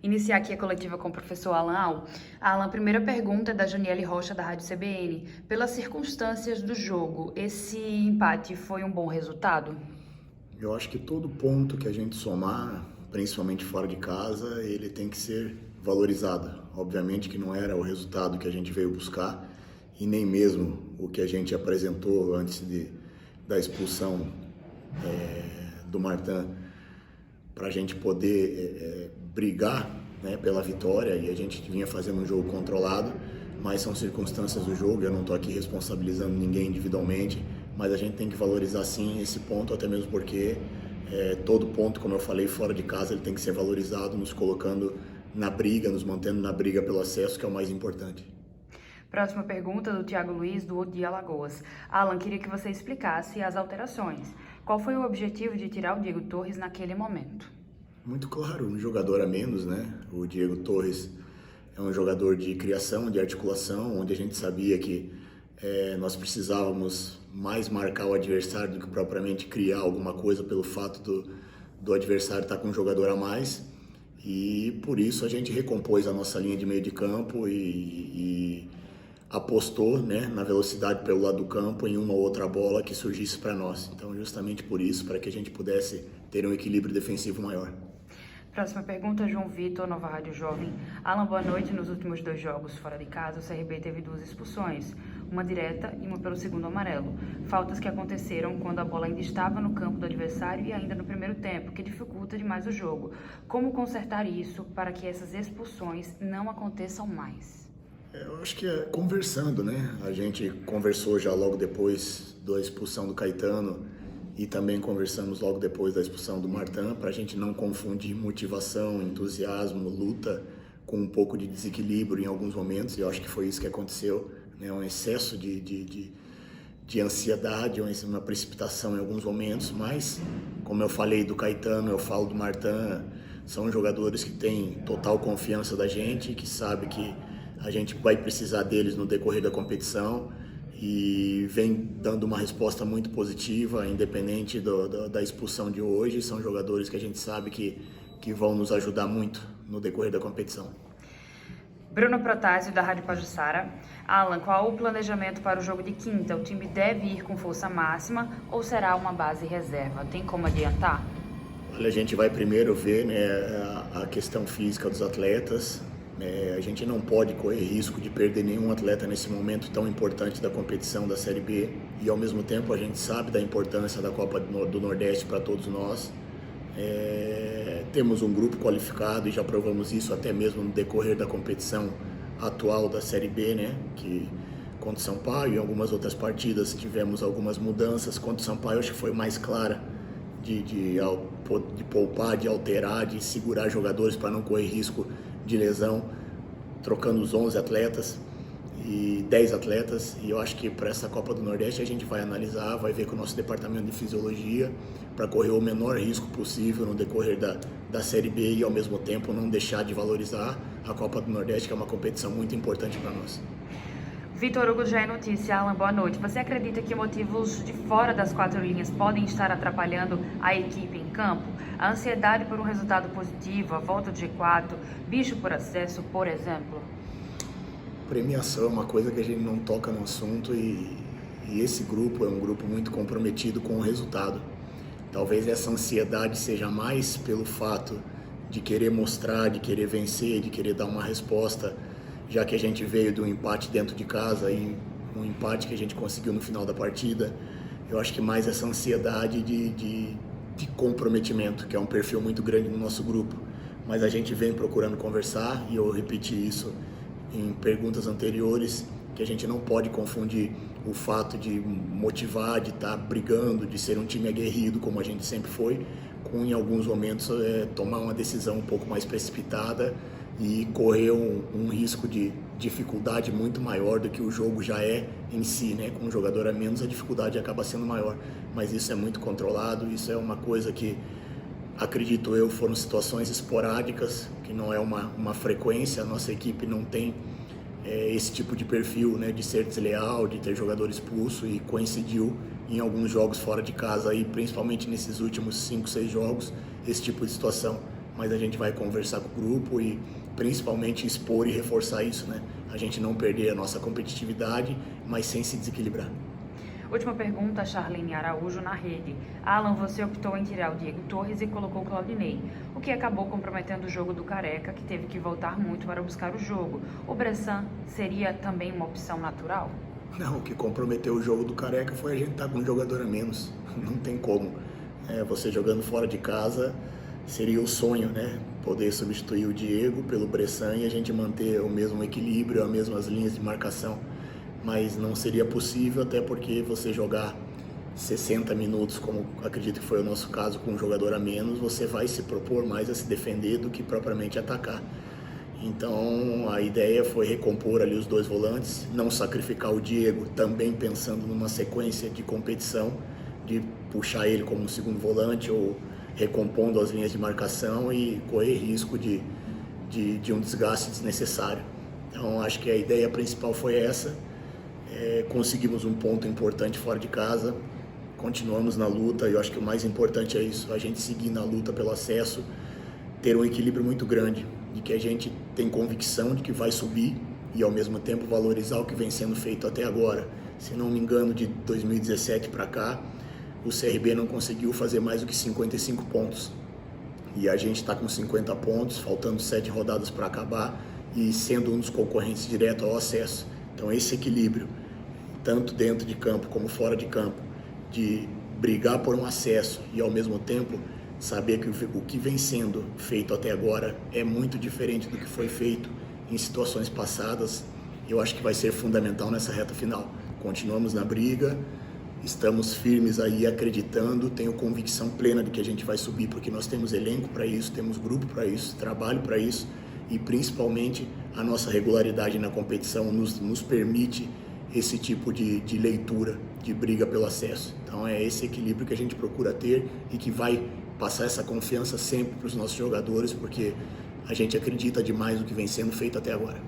Iniciar aqui a coletiva com o professor Alan. Alan, a primeira pergunta é da Janiele Rocha, da Rádio CBN. Pelas circunstâncias do jogo, esse empate foi um bom resultado? Eu acho que todo ponto que a gente somar, principalmente fora de casa, ele tem que ser valorizado. Obviamente que não era o resultado que a gente veio buscar e nem mesmo o que a gente apresentou antes da expulsão do Martin, para a gente poder brigar, né, pela vitória, e a gente vinha fazendo um jogo controlado, mas são circunstâncias do jogo. Eu não estou aqui responsabilizando ninguém individualmente, mas a gente tem que valorizar sim esse ponto, até mesmo porque todo ponto, como eu falei, fora de casa ele tem que ser valorizado, nos colocando na briga, nos mantendo na briga pelo acesso, que é o mais importante. Próxima pergunta do Thiago Luiz, do de Alagoas. Alan, queria que você explicasse as alterações. Qual foi o objetivo de tirar o Diego Torres naquele momento? Muito claro, um jogador a menos, né? O Diego Torres é um jogador de criação, de articulação, onde a gente sabia que nós precisávamos mais marcar o adversário do que propriamente criar alguma coisa pelo fato do adversário estar com um jogador a mais. E por isso a gente recompôs a nossa linha de meio de campo e apostou, né, na velocidade pelo lado do campo em uma ou outra bola que surgisse para nós. Então, justamente por isso, para que a gente pudesse ter um equilíbrio defensivo maior. Próxima pergunta, João Vitor, Nova Rádio Jovem. Alan, boa noite. Nos últimos 2 jogos fora de casa, o CRB teve 2 expulsões, uma direta e uma pelo segundo amarelo. Faltas que aconteceram quando a bola ainda estava no campo do adversário e ainda no primeiro tempo, que dificulta demais o jogo. Como consertar isso para que essas expulsões não aconteçam mais? Eu acho que é conversando, né? A gente conversou já logo depois da expulsão do Caetano e também conversamos logo depois da expulsão do Martin, para a gente não confundir motivação, entusiasmo, luta com um pouco de desequilíbrio em alguns momentos, e eu acho que foi isso que aconteceu, né? Um excesso de ansiedade, uma precipitação em alguns momentos, mas como eu falei do Caetano, eu falo do Martin, são jogadores que têm total confiança da gente, que sabe que a gente vai precisar deles no decorrer da competição e vem dando uma resposta muito positiva, independente da expulsão de hoje. São jogadores que a gente sabe que vão nos ajudar muito no decorrer da competição. Bruno Protásio, da Rádio Pajuçara. Alan, qual o planejamento para o jogo de quinta? O time deve ir com força máxima ou será uma base reserva? Tem como adiantar? Olha, a gente vai primeiro ver, né, a questão física dos atletas. A gente não pode correr risco de perder nenhum atleta nesse momento tão importante da competição da Série B, e ao mesmo tempo a gente sabe da importância da Copa do Nordeste para todos nós. Temos um grupo qualificado e já provamos isso até mesmo no decorrer da competição atual da Série B, né? Que contra o Sampaio e algumas outras partidas tivemos algumas mudanças. Contra o Sampaio acho que foi mais clara de poupar, de alterar, de segurar jogadores para não correr risco de lesão, trocando os 11 atletas e 10 atletas, e eu acho que para essa Copa do Nordeste a gente vai analisar, vai ver com o nosso departamento de fisiologia para correr o menor risco possível no decorrer da Série B e ao mesmo tempo não deixar de valorizar a Copa do Nordeste, que é uma competição muito importante para nós. Vitor Hugo, já é notícia. Alan, boa noite. Você acredita que motivos de fora das 4 linhas podem estar atrapalhando a equipe em campo? A ansiedade por um resultado positivo, a volta do G4, bicho por acesso, por exemplo? Premiação é uma coisa que a gente não toca no assunto, e esse grupo é um grupo muito comprometido com o resultado. Talvez essa ansiedade seja mais pelo fato de querer mostrar, de querer vencer, de querer dar uma resposta, já que a gente veio de um empate dentro de casa e um empate que a gente conseguiu no final da partida. Eu acho que mais essa ansiedade de comprometimento, que é um perfil muito grande no nosso grupo. Mas a gente vem procurando conversar, e eu repeti isso em perguntas anteriores, que a gente não pode confundir o fato de motivar, de estar brigando, de ser um time aguerrido, como a gente sempre foi, com em alguns momentos tomar uma decisão um pouco mais precipitada e correr um risco de dificuldade muito maior do que o jogo já é em si, né? Com um jogador a menos, a dificuldade acaba sendo maior, mas isso é muito controlado. Isso é uma coisa que, acredito eu, foram situações esporádicas, que não é uma frequência. A nossa equipe não tem esse tipo de perfil, né, de ser desleal, de ter jogador expulso, e coincidiu em alguns jogos fora de casa, aí, principalmente nesses últimos 5, 6 jogos, esse tipo de situação. mas a gente vai conversar com o grupo e principalmente expor e reforçar isso, né? A gente não perder a nossa competitividade, mas sem se desequilibrar. Última pergunta, Charlene Araújo na rede. Alan, você optou em tirar o Diego Torres e colocou o Claudinei, o que acabou comprometendo o jogo do Careca, que teve que voltar muito para buscar o jogo. O Bressan seria também uma opção natural? Não, o que comprometeu o jogo do Careca foi a gente estar com um jogador a menos. Não tem como. Você jogando fora de casa seria o sonho, né? Poder substituir o Diego pelo Bressan e a gente manter o mesmo equilíbrio, as mesmas linhas de marcação. Mas não seria possível, até porque você jogar 60 minutos, como acredito que foi o nosso caso, com um jogador a menos, você vai se propor mais a se defender do que propriamente atacar. Então a ideia foi recompor ali os dois volantes, não sacrificar o Diego, também pensando numa sequência de competição, de puxar ele como um segundo volante ou recompondo as linhas de marcação e correr risco de um desgaste desnecessário. Então acho que a ideia principal foi essa. Conseguimos um ponto importante fora de casa, continuamos na luta e eu acho que o mais importante é isso, a gente seguir na luta pelo acesso, ter um equilíbrio muito grande, de que a gente tem convicção de que vai subir e ao mesmo tempo valorizar o que vem sendo feito até agora. Se não me engano, de 2017 para cá, o CRB não conseguiu fazer mais do que 55 pontos e a gente está com 50 pontos, faltando 7 rodadas para acabar e sendo um dos concorrentes direto ao acesso. Então esse equilíbrio, tanto dentro de campo como fora de campo, de brigar por um acesso e ao mesmo tempo saber que o que vem sendo feito até agora é muito diferente do que foi feito em situações passadas, eu acho que vai ser fundamental nessa reta final. Continuamos na briga, estamos firmes aí acreditando, tenho convicção plena de que a gente vai subir, porque nós temos elenco para isso, temos grupo para isso, trabalho para isso e principalmente a nossa regularidade na competição nos permite esse tipo de leitura, de briga pelo acesso. Então é esse equilíbrio que a gente procura ter e que vai passar essa confiança sempre para os nossos jogadores, porque a gente acredita demais no que vem sendo feito até agora.